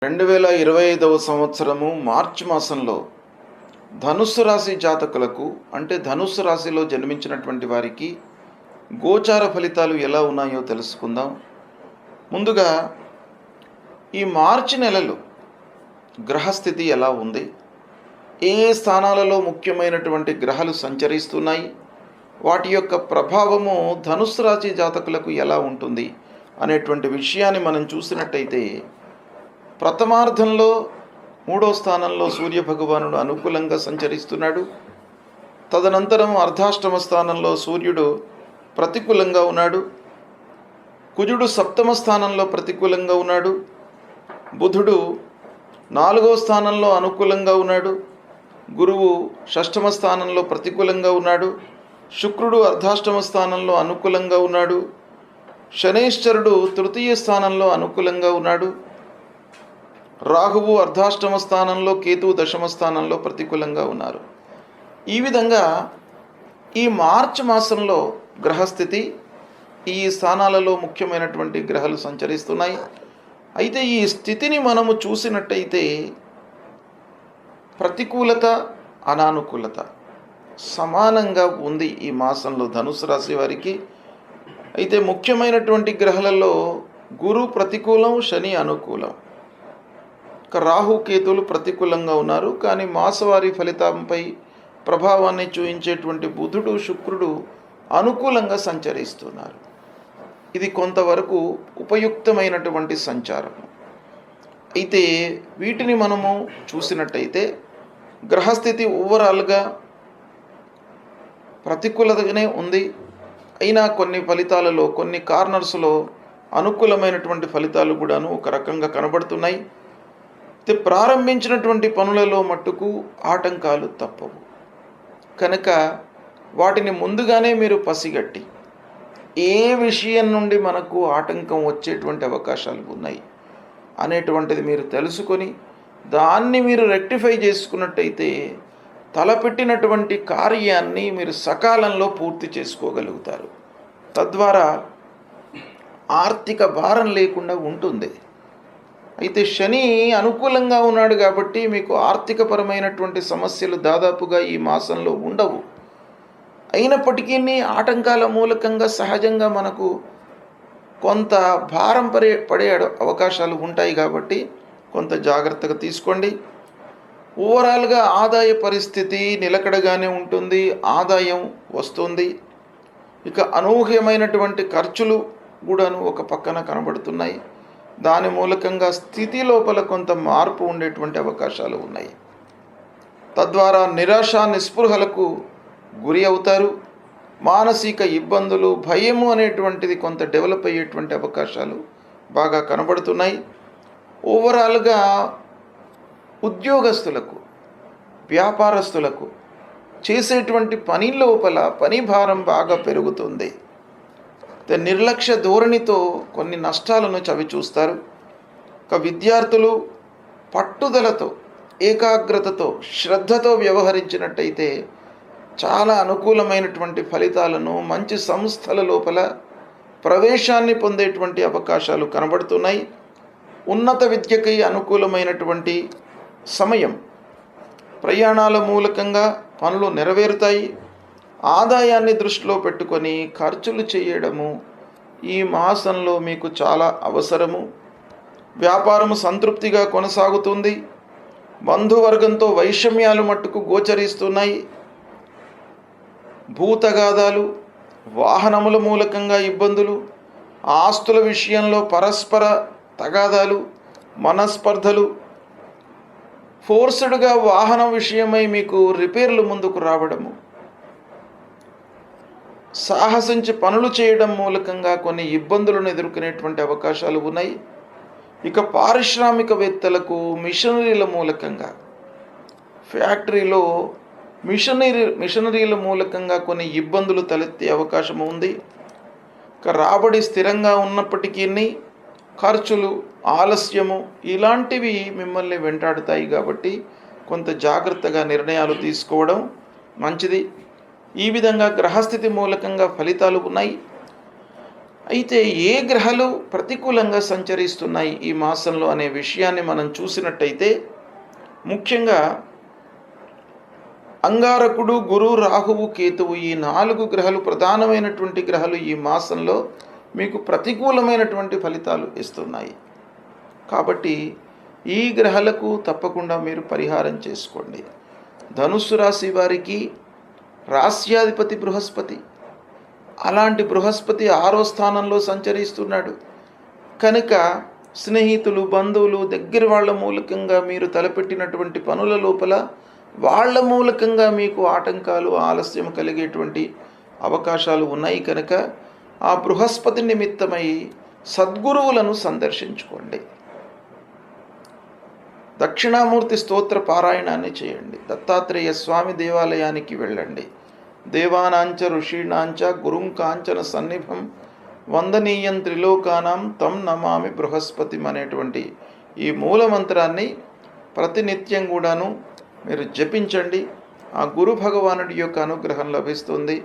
2025 సంవత్సరము మార్చి మాసంలో ధనుస్సు రాశి జాతకులకు అంటే ధనుస్సు రాశిలో జన్మించినటువంటి వారికి గోచార ఫలితాలు ఎలా ఉన్నాయో తెలుసుకుందాం. ముందుగా ఈ మార్చి నెలలో గ్రహస్థితి ఎలా ఉంది, ఏ స్థానాలలో ముఖ్యమైనటువంటి గ్రహాలు సంచరిస్తున్నాయి, వాటి యొక్క ప్రభావము ధనుస్సు రాశి జాతకులకు ఎలా ఉంటుంది అనేటువంటి విషయాన్ని మనం చూసినట్టయితే, ప్రథమార్థంలో 3వ స్థానంలో సూర్యభగవానుడు అనుకూలంగా సంచరిస్తున్నాడు. తదనంతరం అర్ధాష్టమ స్థానంలో సూర్యుడు ప్రతికూలంగా ఉన్నాడు. కుజుడు 7వ స్థానంలో ప్రతికూలంగా ఉన్నాడు. బుధుడు 4వ స్థానంలో అనుకూలంగా ఉన్నాడు. గురువు 6వ స్థానంలో ప్రతికూలంగా ఉన్నాడు. శుక్రుడు అర్ధాష్టమ స్థానంలో అనుకూలంగా ఉన్నాడు. శనైశ్చరుడు 3వ స్థానంలో అనుకూలంగా ఉన్నాడు. రాహువు అర్ధాష్టమ స్థానంలో, కేతువు 10వ స్థానంలో ప్రతికూలంగా ఉన్నారు. ఈ విధంగా ఈ మార్చి మాసంలో గ్రహస్థితి ఈ స్థానాలలో ముఖ్యమైనటువంటి గ్రహాలు సంచరిస్తున్నాయి. అయితే ఈ స్థితిని మనము చూసినట్టయితే ప్రతికూలత, అనానుకూలత సమానంగా ఉంది ఈ మాసంలో ధనుసు రాశి వారికి. అయితే ముఖ్యమైనటువంటి గ్రహాలలో గురు ప్రతికూలం, శని అనుకూలం. రాహు కేతువులు ప్రతికూలంగా ఉన్నారు. కానీ మాసవారి ఫలితంపై ప్రభావాన్ని చూపించేటువంటి బుధుడు, శుక్రుడు అనుకూలంగా సంచరిస్తున్నారు. ఇది కొంతవరకు ఉపయుక్తమైనటువంటి సంచారం. అయితే వీటిని మనము చూసినట్టయితే గ్రహస్థితి ఓవరాల్గా ప్రతికూలతగానే ఉంది. అయినా కొన్ని ఫలితాలలో, కొన్ని కార్నర్స్లో అనుకూలమైనటువంటి ఫలితాలు కూడాను ఒక రకంగా కనబడుతున్నాయి. ప్రారంభించినటువంటి పనులలో మట్టుకు ఆటంకాలు తప్పవు. కనుక వాటిని ముందుగానే మీరు పసిగట్టి ఏ విషయం నుండి మనకు ఆటంకం వచ్చేటువంటి అవకాశాలు ఉన్నాయి అనేటువంటిది మీరు తెలుసుకొని దాన్ని మీరు రెక్టిఫై చేసుకున్నట్టయితే తలపెట్టినటువంటి కార్యాన్ని మీరు సకాలంలో పూర్తి చేసుకోగలుగుతారు. తద్వారా ఆర్థిక భారం లేకుండా ఉంటుంది. అయితే శని అనుకూలంగా ఉన్నాడు కాబట్టి మీకు ఆర్థికపరమైనటువంటి సమస్యలు దాదాపుగా ఈ మాసంలో ఉండవు. అయినప్పటికీ ఆటంకాల మూలకంగా సహజంగా మనకు కొంత భారం పడే అవకాశాలు ఉంటాయి. కాబట్టి కొంత జాగ్రత్తగా తీసుకోండి. ఓవరాల్గా ఆదాయ పరిస్థితి నిలకడగానే ఉంటుంది. ఆదాయం వస్తుంది. ఇక అనూహ్యమైనటువంటి ఖర్చులు కూడాను ఒక పక్కన కనబడుతున్నాయి. దాని మూలకంగా స్థితి లోపల కొంత మార్పు ఉండేటువంటి అవకాశాలు ఉన్నాయి. తద్వారా నిరాశ, నిస్పృహలకు గురి అవుతారు. మానసిక ఇబ్బందులు, భయము అనేటువంటిది కొంత డెవలప్ అయ్యేటువంటి అవకాశాలు బాగా కనబడుతున్నాయి. ఓవరాల్గా ఉద్యోగస్తులకు, వ్యాపారస్తులకు చేసేటువంటి పని లోపల పని భారం బాగా పెరుగుతుంది. నిర్లక్ష్య ధోరణితో కొన్ని నష్టాలను చవిచూస్తారు. విద్యార్థులు పట్టుదలతో, ఏకాగ్రతతో, శ్రద్ధతో వ్యవహరించినట్టయితే చాలా అనుకూలమైనటువంటి ఫలితాలను, మంచి సంస్థల లోపల ప్రవేశాన్ని పొందేటువంటి అవకాశాలు కనబడుతున్నాయి. ఉన్నత విద్యకై అనుకూలమైనటువంటి సమయం. ప్రయాణాల మూలకంగా పనులు నెరవేరుతాయి. ఆదాయాన్ని దృష్టిలో పెట్టుకొని ఖర్చులు చేయడము ఈ మాసంలో మీకు చాలా అవసరము. వ్యాపారము సంతృప్తిగా కొనసాగుతుంది. బంధువర్గంతో వైషమ్యాలు మట్టుకు గోచరిస్తున్నాయి. భూతగాదాలు, వాహనముల మూలకంగా ఇబ్బందులు, ఆస్తుల విషయంలో పరస్పర తగాదాలు, మనస్పర్ధలు, ఫోర్స్డ్గా వాహనం విషయమై మీకు రిపేర్లు ముందుకు రావడము, సాహసించి పనులు చేయడం మూలకంగా కొన్ని ఇబ్బందులను ఎదుర్కొనేటువంటి అవకాశాలు ఉన్నాయి. ఇక పారిశ్రామికవేత్తలకు మిషనరీల మూలకంగా, ఫ్యాక్టరీలో మిషనరీల మూలకంగా కొన్ని ఇబ్బందులు తలెత్తే అవకాశం ఉంది. ఇక రాబడి స్థిరంగా ఉన్నప్పటికీ ఖర్చులు, ఆలస్యము ఇలాంటివి మిమ్మల్ని వెంటాడుతాయి. కాబట్టి కొంత జాగ్రత్తగా నిర్ణయాలు తీసుకోవడం మంచిది. ఈ విధంగా గ్రహస్థితి మూలకంగా ఫలితాలు ఉన్నాయి. అయితే ఏ గ్రహాలు ప్రతికూలంగా సంచరిస్తున్నాయి ఈ మాసంలో అనే విషయాన్ని మనం చూసినట్టయితే, ముఖ్యంగా అంగారకుడు, గురు, రాహువు, కేతువు ఈ 4 గ్రహాలు ప్రధానమైనటువంటి గ్రహాలు ఈ మాసంలో మీకు ప్రతికూలమైనటువంటి ఫలితాలు ఇస్తున్నాయి. కాబట్టి ఈ గ్రహాలకు తప్పకుండా మీరు పరిహారం చేసుకోండి. ధనుస్సు రాశి వారికి రాస్యాధిపతి బృహస్పతి, అలాంటి బృహస్పతి 6వ స్థానంలో సంచరిస్తున్నాడు. కనుక స్నేహితులు, బంధువులు, దగ్గర వాళ్ళ మూలకంగా మీరు తలపెట్టినటువంటి పనుల లోపల వాళ్ళ మూలకంగా మీకు ఆటంకాలు, ఆలస్యం కలిగేటువంటి అవకాశాలు ఉన్నాయి. కనుక ఆ బృహస్పతి నిమిత్తమై సద్గురువులను సందర్శించుకోండి. దక్షిణామూర్తి స్తోత్ర పారాయణాన్ని చేయండి. దత్తాత్రేయ స్వామి దేవాలయానికి వెళ్ళండి. దేవానాంచ ఋషీణాంచ గురుం కాంచన సన్నిభం వందనీయం త్రిలోకానాం తం నమామి బృహస్పతిం అనేటువంటి ఈ మూలమంత్రాన్ని ప్రతినిత్యం కూడాను మీరు జపించండి. ఆ గురు భగవానుడి యొక్క అనుగ్రహం లభిస్తుంది.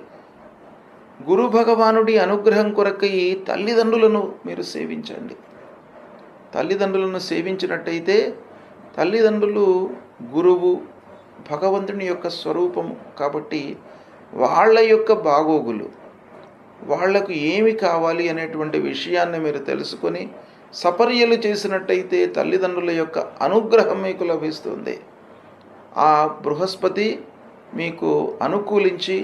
గురు భగవానుడి అనుగ్రహం కొరకై తల్లిదండ్రులను మీరు సేవించండి. తల్లిదండ్రులను సేవించినట్టయితే తల్లిదండ్రులు గురువు, భగవంతుని యొక్క స్వరూపము కాబట్టి వాళ్ళ యొక్క బాగోగులు, వాళ్లకు ఏమి కావాలి అనేటువంటి విషయాన్ని మీరు తెలుసుకొని సపర్యలు చేసినట్టయితే తల్లిదండ్రుల యొక్క అనుగ్రహం మీకు లభిస్తుంది. ఆ బృహస్పతి మీకు అనుకూలించి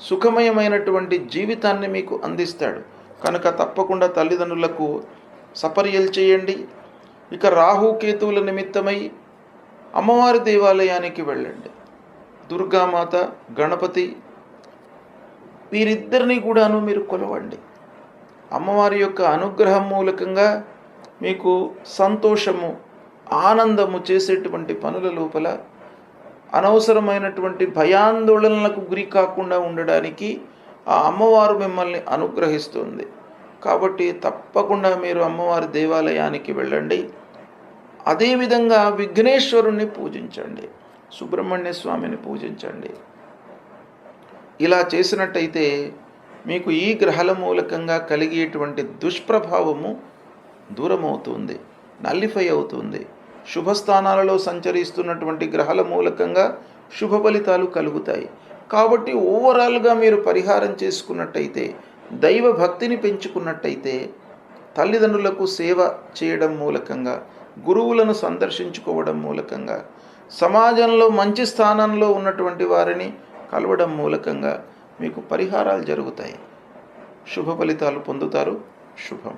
సుఖమయమైనటువంటి జీవితాన్ని మీకు అందిస్తాడు. కనుక తప్పకుండా తల్లిదండ్రులకు సపర్యలు చేయండి. ఇక రాహుకేతువుల నిమిత్తమై అమ్మవారి దేవాలయానికి వెళ్ళండి. దుర్గామాత, గణపతి వీరిద్దరిని కూడాను మీరు కొలవండి. అమ్మవారి యొక్క అనుగ్రహం మూలకంగా మీకు సంతోషము, ఆనందము చేసేటువంటి పనుల లోపల అనవసరమైనటువంటి భయాందోళనలకు గురి కాకుండా ఉండడానికి ఆ అమ్మవారు మిమ్మల్ని అనుగ్రహిస్తుంది. కాబట్టి తప్పకుండా మీరు అమ్మవారి దేవాలయానికి వెళ్ళండి. అదేవిధంగా విఘ్నేశ్వరుణ్ణి పూజించండి, సుబ్రహ్మణ్య స్వామిని పూజించండి. ఇలా చేసినట్టయితే మీకు ఈ గ్రహాల మూలకంగా కలిగేటువంటి దుష్ప్రభావము దూరమవుతుంది, నల్లిఫై అవుతుంది. శుభస్థానాలలో సంచరిస్తున్నటువంటి గ్రహాల మూలకంగా శుభ ఫలితాలు కలుగుతాయి. కాబట్టి ఓవరాల్గా మీరు పరిహారం చేసుకున్నట్టయితే, దైవ భక్తిని పెంచుకున్నట్టయితే, తల్లిదండ్రులకు సేవ చేయడం మూలకంగా, గురువులను సందర్శించుకోవడం మూలకంగా, సమాజంలో మంచి స్థానంలో ఉన్నటువంటి వారిని కలవడం మూలకంగా మీకు పరిహారాలు జరుగుతాయి. శుభ ఫలితాలు పొందుతారు. శుభం.